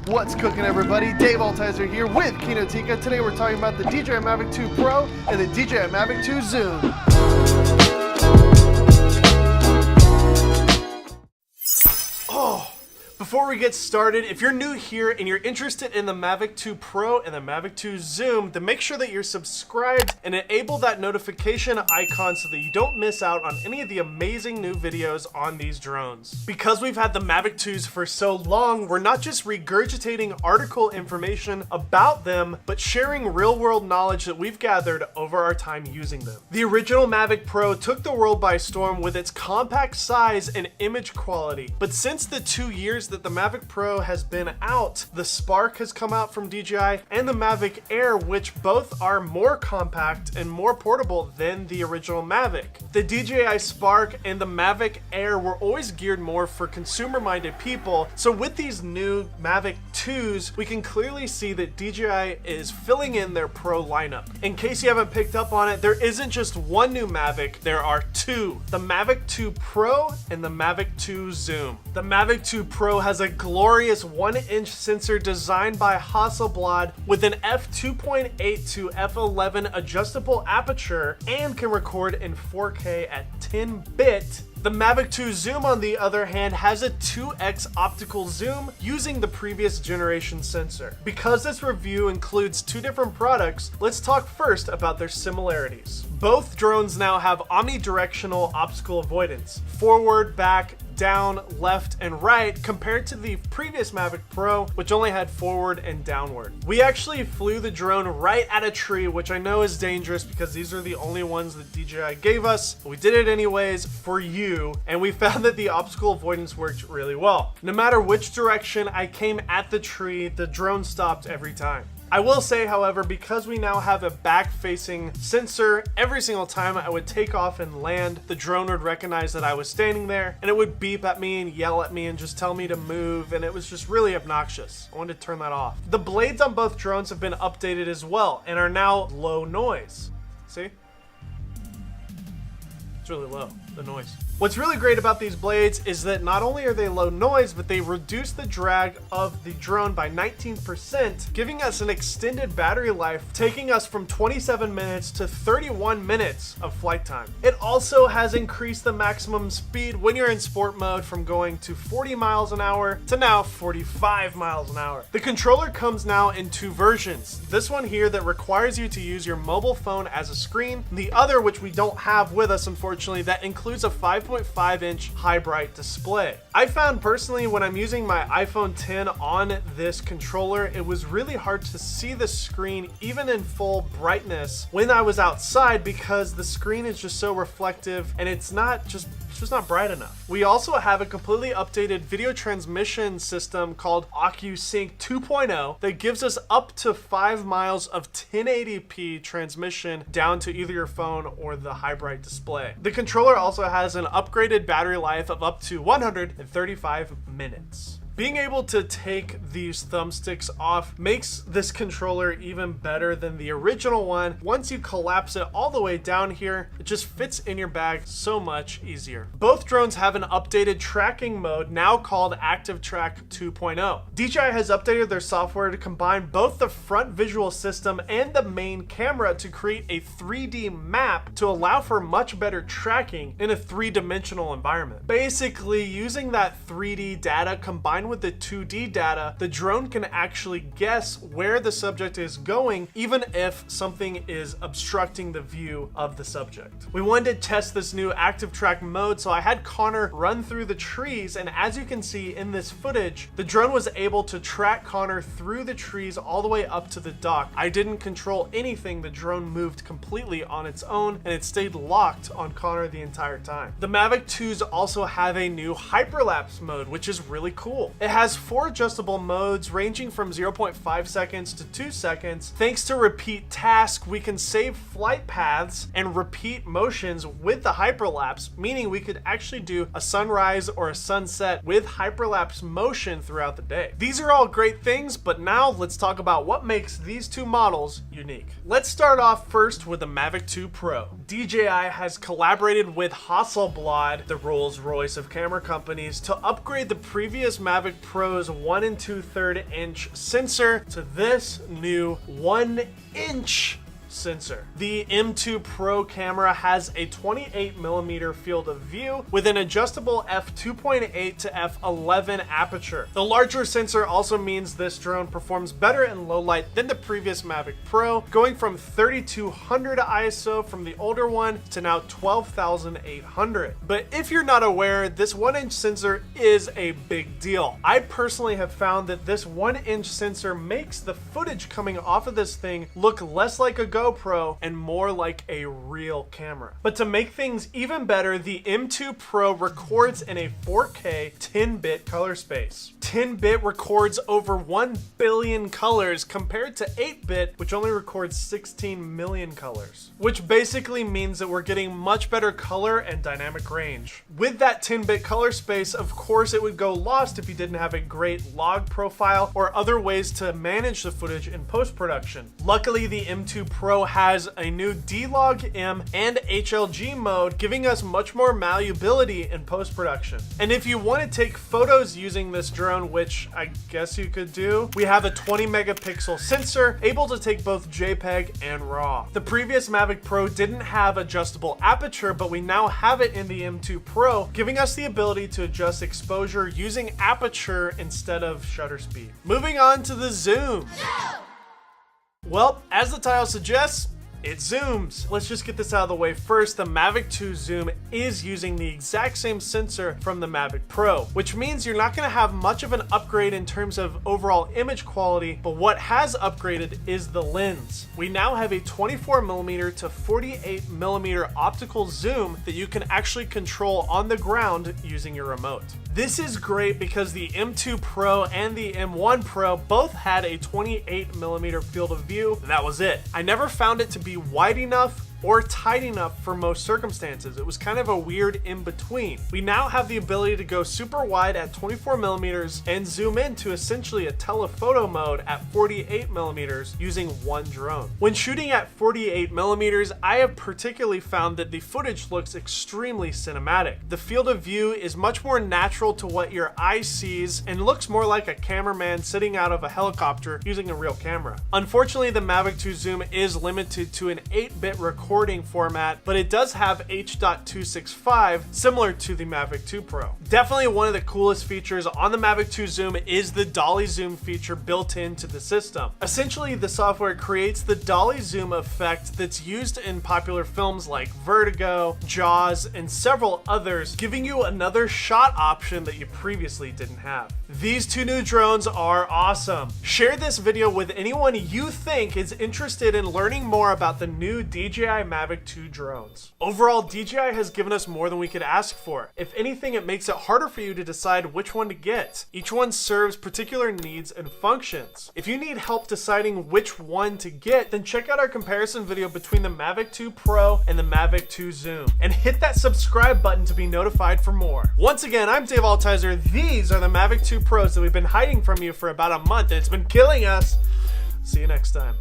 What's cooking, everybody? Dave Altizer here with Kinotika. Today we're talking about the DJI Mavic 2 Pro and the DJI Mavic 2 Zoom. Before we get started, if you're new here and you're interested in the Mavic 2 Pro and the Mavic 2 Zoom, then make sure that you're subscribed and enable that notification icon so that you don't miss out on any of the amazing new videos on these drones. Because we've had the Mavic 2s for so long, we're not just regurgitating article information about them, but sharing real-world knowledge that we've gathered over our time using them. The original Mavic Pro took the world by storm with its compact size and image quality, but since the 2 years that the Mavic Pro has been out, the Spark has come out from DJI and the Mavic Air, which both are more compact and more portable than the original Mavic. The DJI Spark and the Mavic Air were always geared more for consumer-minded people, so with these new Mavic 2s, we can clearly see that DJI is filling in their Pro lineup. In case you haven't picked up on it, there isn't just one new Mavic, there are two. The Mavic 2 Pro and the Mavic 2 Zoom. The Mavic 2 Pro has a glorious 1-inch sensor designed by Hasselblad with an f2.8 to f11 adjustable aperture and can record in 4K at 10-bit. The Mavic 2 Zoom, on the other hand, has a 2x optical zoom using the previous generation sensor. Because this review includes two different products, let's talk first about their similarities. Both drones now have omnidirectional obstacle avoidance, forward, back, down, left, and right, compared to the previous Mavic Pro, which only had forward and downward. We actually flew the drone right at a tree, which I know is dangerous because these are the only ones that DJI gave us, but we did it anyways for you, and we found that the obstacle avoidance worked really well. No matter which direction I came at the tree, the drone stopped every time. I will say, however, because we now have a back-facing sensor, every single time I would take off and land, the drone would recognize that I was standing there, and it would beep at me and yell at me and just tell me to move, and it was just really obnoxious. I wanted to turn that off. The blades on both drones have been updated as well, and are now low noise. See? It's really low, the noise. What's really great about these blades is that not only are they low noise, but they reduce the drag of the drone by 19%, giving us an extended battery life, taking us from 27 minutes to 31 minutes of flight time. It also has increased the maximum speed when you're in sport mode from going to 40 miles an hour to now 45 miles an hour. The controller comes now in two versions. This one here that requires you to use your mobile phone as a screen, and the other, which we don't have with us unfortunately, that includes a 5.5-inch high bright display. I found personally when I'm using my iPhone 10 on this controller, it was really hard to see the screen even in full brightness when I was outside because the screen is just so reflective and it's just not bright enough. We also have a completely updated video transmission system called OcuSync 2.0 that gives us up to 5 miles of 1080p transmission down to either your phone or the high bright display. The controller also has an upgraded battery life of up to 135 minutes. Being able to take these thumbsticks off makes this controller even better than the original one. Once you collapse it all the way down here, it just fits in your bag so much easier. Both drones have an updated tracking mode now called Active Track 2.0. DJI has updated their software to combine both the front visual system and the main camera to create a 3D map to allow for much better tracking in a three-dimensional environment. Basically, using that 3D data combined with the 2D data, the drone can actually guess where the subject is going, even if something is obstructing the view of the subject. We wanted to test this new active track mode, so I had Connor run through the trees, and as you can see in this footage, the drone was able to track Connor through the trees all the way up to the dock. I didn't control anything, the drone moved completely on its own, and it stayed locked on Connor the entire time. The Mavic 2s also have a new hyperlapse mode, which is really cool. It has 4 adjustable modes ranging from 0.5 seconds to 2 seconds. Thanks to repeat task, we can save flight paths and repeat motions with the hyperlapse, meaning we could actually do a sunrise or a sunset with hyperlapse motion throughout the day. These are all great things, but now let's talk about what makes these two models unique. Let's start off first with the Mavic 2 Pro. DJI has collaborated with Hasselblad, the Rolls-Royce of camera companies, to upgrade the previous Mavic Mavic Pro's 1 2/3 inch sensor to this new 1 inch sensor. The M2 Pro camera has a 28mm field of view with an adjustable f2.8 to f11 aperture. The larger sensor also means this drone performs better in low light than the previous Mavic Pro, going from 3200 ISO from the older one to now 12,800. But if you're not aware, this 1-inch sensor is a big deal. I personally have found that this 1-inch sensor makes the footage coming off of this thing look less like a GoPro and more like a real camera. But to make things even better, the M2 Pro records in a 4K 10-bit color space. 10-bit records over 1 billion colors compared to 8-bit, which only records 16 million colors, which basically means that we're getting much better color and dynamic range. With that 10-bit color space, of course, it would go lost if you didn't have a great log profile or other ways to manage the footage in post-production. Luckily, the M2 Pro has a new D-Log-M and HLG mode, giving us much more malleability in post-production. And if you want to take photos using this drone, which I guess you could do, we have a 20 megapixel sensor able to take both JPEG and RAW. The previous Mavic Pro didn't have adjustable aperture, but we now have it in the M2 Pro, giving us the ability to adjust exposure using aperture instead of shutter speed. Moving on to the zoom. Well, as the title suggests, it zooms. Let's just get this out of the way first. The Mavic 2 Zoom is using the exact same sensor from the Mavic Pro, which means you're not going to have much of an upgrade in terms of overall image quality, but what has upgraded is the lens. We now have a 24mm to 48mm optical zoom that you can actually control on the ground using your remote. This is great because the M2 Pro and the M1 Pro both had a 28mm field of view, and that was it. I never found it to be wide enough or tight enough for most circumstances. It was kind of a weird in between. We now have the ability to go super wide at 24mm and zoom in to essentially a telephoto mode at 48mm using one drone. When shooting at 48mm, I have particularly found that the footage looks extremely cinematic. The field of view is much more natural to what your eye sees and looks more like a cameraman sitting out of a helicopter using a real camera. Unfortunately, the Mavic 2 Zoom is limited to an 8-bit recording format, but it does have H.265, similar to the Mavic 2 Pro. Definitely one of the coolest features on the Mavic 2 Zoom is the dolly zoom feature built into the system. Essentially, the software creates the dolly zoom effect that's used in popular films like Vertigo, Jaws, and several others, giving you another shot option that you previously didn't have. These two new drones are awesome. Share this video with anyone you think is interested in learning more about the new DJI Mavic 2 drones. Overall, DJI has given us more than we could ask for. If anything, it makes it harder for you to decide which one to get. Each one serves particular needs and functions. If you need help deciding which one to get, then check out our comparison video between the Mavic 2 Pro and the Mavic 2 Zoom. And hit that subscribe button to be notified for more. Once again, I'm Dave Altizer. These are the Mavic 2 Pros that we've been hiding from you for about a month, and it's been killing us. See you next time.